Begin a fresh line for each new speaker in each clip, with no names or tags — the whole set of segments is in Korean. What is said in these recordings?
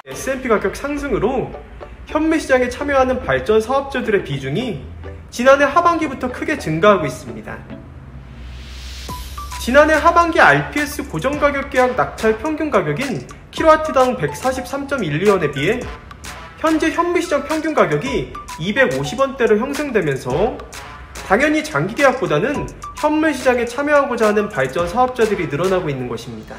S&P 가격 상승으로 현물 시장에 참여하는 발전 사업주들의 비중이 지난해 하반기부터 크게 증가하고 있습니다. 지난해 하반기 RPS 고정가격 계약 낙찰 평균 가격인 킬로와트당 143.12원에 비해 현재 현물시장 평균 가격이 250원대로 형성되면서 당연히 장기 계약보다는 현물시장에 참여하고자 하는 발전 사업자들이 늘어나고 있는 것입니다.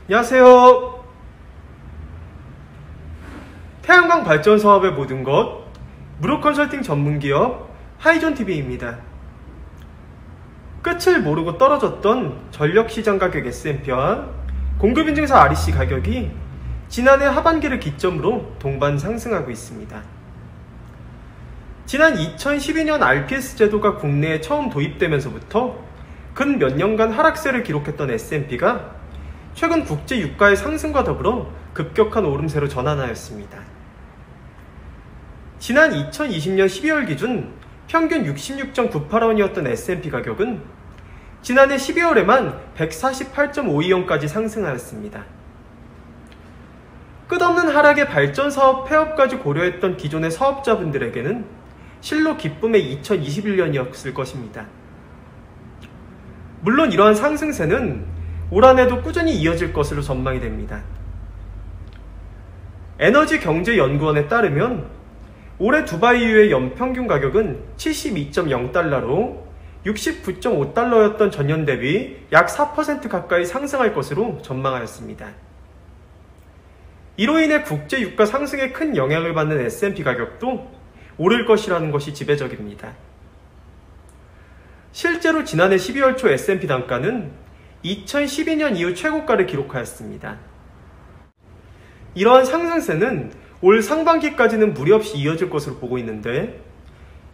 안녕하세요. 태양광 발전 사업의 모든 것 무료 컨설팅 전문기업 하이존TV입니다. 끝을 모르고 떨어졌던 전력시장 가격 S&P와 공급인증서 REC 가격이 지난해 하반기를 기점으로 동반 상승하고 있습니다. 지난 2012년 RPS 제도가 국내에 처음 도입되면서부터 근 몇 년간 하락세를 기록했던 S&P가 최근 국제 유가의 상승과 더불어 급격한 오름세로 전환하였습니다. 지난 2020년 12월 기준 평균 66.98원이었던 S&P 가격은 지난해 12월에만 148.52원까지 상승하였습니다. 끝없는 하락의 발전 사업 폐업까지 고려했던 기존의 사업자분들에게는 실로 기쁨의 2021년이었을 것입니다. 물론 이러한 상승세는 올 한해도 꾸준히 이어질 것으로 전망이 됩니다. 에너지경제연구원에 따르면 올해 두바이유의 연평균 가격은 72.0달러로 69.5달러였던 전년 대비 약 4% 가까이 상승할 것으로 전망하였습니다. 이로 인해 국제 유가 상승에 큰 영향을 받는 S&P 가격도 오를 것이라는 것이 지배적입니다. 실제로 지난해 12월 초 S&P 단가는 2012년 이후 최고가를 기록하였습니다. 이러한 상승세는 올 상반기까지는 무리 없이 이어질 것으로 보고 있는데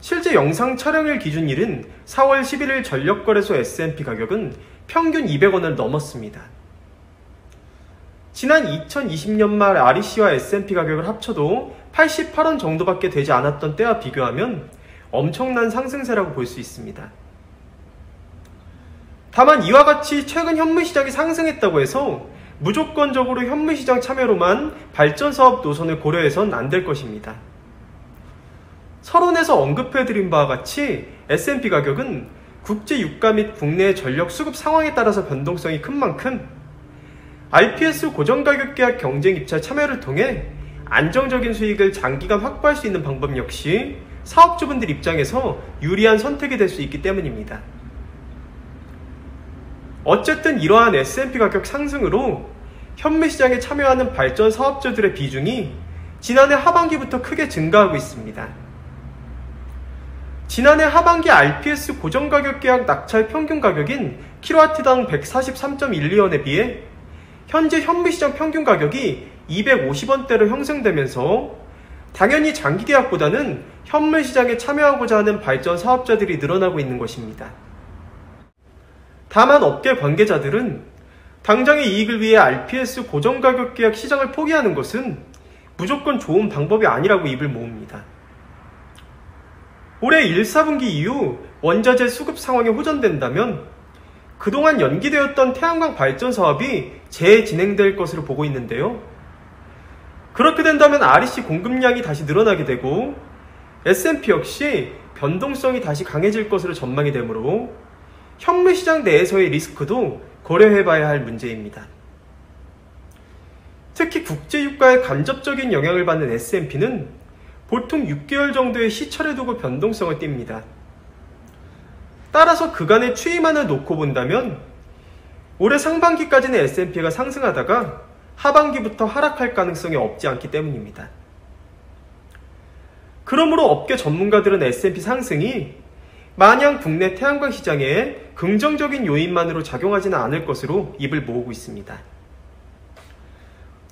실제 영상 촬영일 기준일인 4월 11일 전력거래소 S&P 가격은 평균 200원을 넘었습니다. 지난 2020년 말 REC와 S&P 가격을 합쳐도 88원 정도밖에 되지 않았던 때와 비교하면 엄청난 상승세라고 볼 수 있습니다. 다만 이와 같이 최근 현물시장이 상승했다고 해서 무조건적으로 현물시장 참여로만 발전사업 노선을 고려해선 안 될 것입니다. 서론에서 언급해드린 바와 같이 S&P 가격은 국제 유가 및 국내의 전력 수급 상황에 따라서 변동성이 큰 만큼 RPS 고정가격 계약 경쟁 입찰 참여를 통해 안정적인 수익을 장기간 확보할 수 있는 방법 역시 사업주분들 입장에서 유리한 선택이 될 수 있기 때문입니다. 어쨌든 이러한 S&P 가격 상승으로 현물시장에 참여하는 발전 사업주들의 비중이 지난해 하반기부터 크게 증가하고 있습니다. 지난해 하반기 RPS 고정가격 계약 낙찰 평균 가격인 킬로와트당 143.12원에 비해 현재 현물시장 평균 가격이 250원대로 형성되면서 당연히 장기 계약보다는 현물시장에 참여하고자 하는 발전 사업자들이 늘어나고 있는 것입니다. 다만 업계 관계자들은 당장의 이익을 위해 RPS 고정가격 계약 시장을 포기하는 것은 무조건 좋은 방법이 아니라고 입을 모읍니다. 올해 1, 4분기 이후 원자재 수급 상황이 호전된다면 그동안 연기되었던 태양광 발전 사업이 재진행될 것으로 보고 있는데요. 그렇게 된다면 REC 공급량이 다시 늘어나게 되고 S&P 역시 변동성이 다시 강해질 것으로 전망이 되므로 현물시장 내에서의 리스크도 고려해봐야 할 문제입니다. 특히 국제유가에 간접적인 영향을 받는 S&P는 보통 6개월 정도의 시철에 두고 변동성을 띱니다. 따라서 그간의 추이만을 놓고 본다면 올해 상반기까지는 S&P가 상승하다가 하반기부터 하락할 가능성이 없지 않기 때문입니다. 그러므로 업계 전문가들은 S&P 상승이 마냥 국내 태양광 시장에 긍정적인 요인만으로 작용하지는 않을 것으로 입을 모으고 있습니다.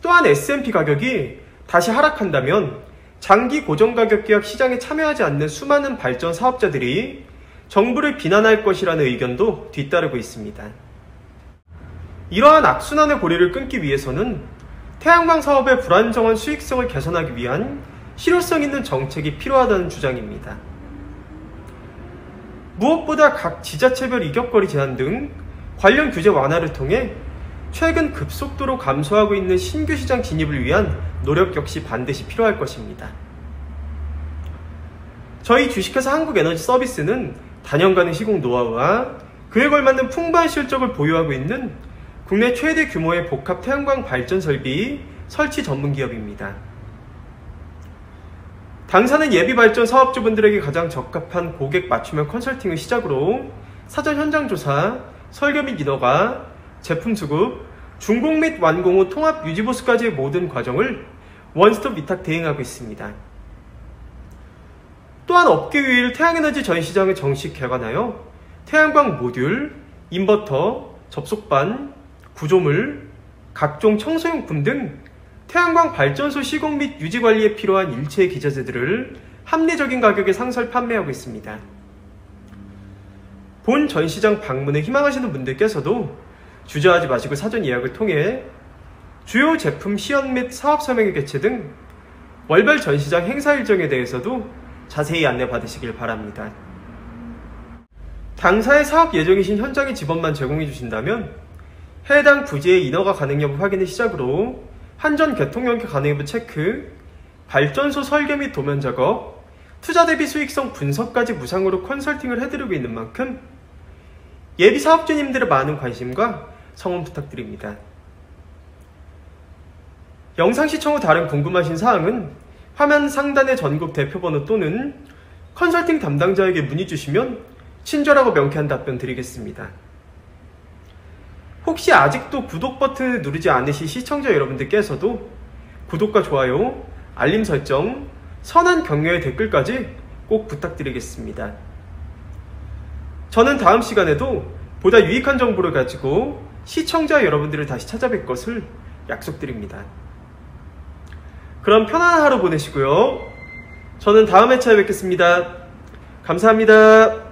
또한 S&P 가격이 다시 하락한다면 장기 고정가격 계약 시장에 참여하지 않는 수많은 발전 사업자들이 정부를 비난할 것이라는 의견도 뒤따르고 있습니다. 이러한 악순환의 고리를 끊기 위해서는 태양광 사업의 불안정한 수익성을 개선하기 위한 실효성 있는 정책이 필요하다는 주장입니다. 무엇보다 각 지자체별 이격거리 제한 등 관련 규제 완화를 통해 최근 급속도로 감소하고 있는 신규 시장 진입을 위한 노력 역시 반드시 필요할 것입니다. 저희 주식회사 한국에너지서비스는 단연간의 시공 노하우와 그에 걸맞는 풍부한 실적을 보유하고 있는 국내 최대 규모의 복합 태양광 발전 설비 설치 전문 기업입니다. 당사는 예비 발전 사업주분들에게 가장 적합한 고객 맞춤형 컨설팅을 시작으로 사전 현장 조사, 설계 및 인허가, 제품 수급, 준공 및 완공 후 통합 유지 보수까지의 모든 과정을 원스톱 위탁 대행하고 있습니다. 또한 업계 유일 태양에너지 전시장을 정식 개관하여 태양광 모듈, 인버터, 접속반, 구조물, 각종 청소용품 등 태양광 발전소 시공 및 유지 관리에 필요한 일체의 기자재들을 합리적인 가격에 상설 판매하고 있습니다. 본 전시장 방문을 희망하시는 분들께서도 주저하지 마시고 사전 예약을 통해 주요 제품 시연 및 사업 설명회 개최 등 월별 전시장 행사 일정에 대해서도 자세히 안내 받으시길 바랍니다. 당사의 사업 예정이신 현장의 지번만 제공해 주신다면 해당 부지의 인허가 가능 여부 확인을 시작으로 한전 개통 연계 가능 여부 체크, 발전소 설계 및 도면 작업, 투자 대비 수익성 분석까지 무상으로 컨설팅을 해드리고 있는 만큼 예비 사업주님들의 많은 관심과 성원 부탁드립니다. 영상 시청 후 다른 궁금하신 사항은 화면 상단의 전국 대표번호 또는 컨설팅 담당자에게 문의 주시면 친절하고 명쾌한 답변 드리겠습니다. 혹시 아직도 구독 버튼을 누르지 않으신 시청자 여러분들께서도 구독과 좋아요, 알림 설정, 선한 격려의 댓글까지 꼭 부탁드리겠습니다. 저는 다음 시간에도 보다 유익한 정보를 가지고 시청자 여러분들을 다시 찾아뵐 것을 약속드립니다. 그럼 편안한 하루 보내시고요. 저는 다음 회차에 뵙겠습니다. 감사합니다.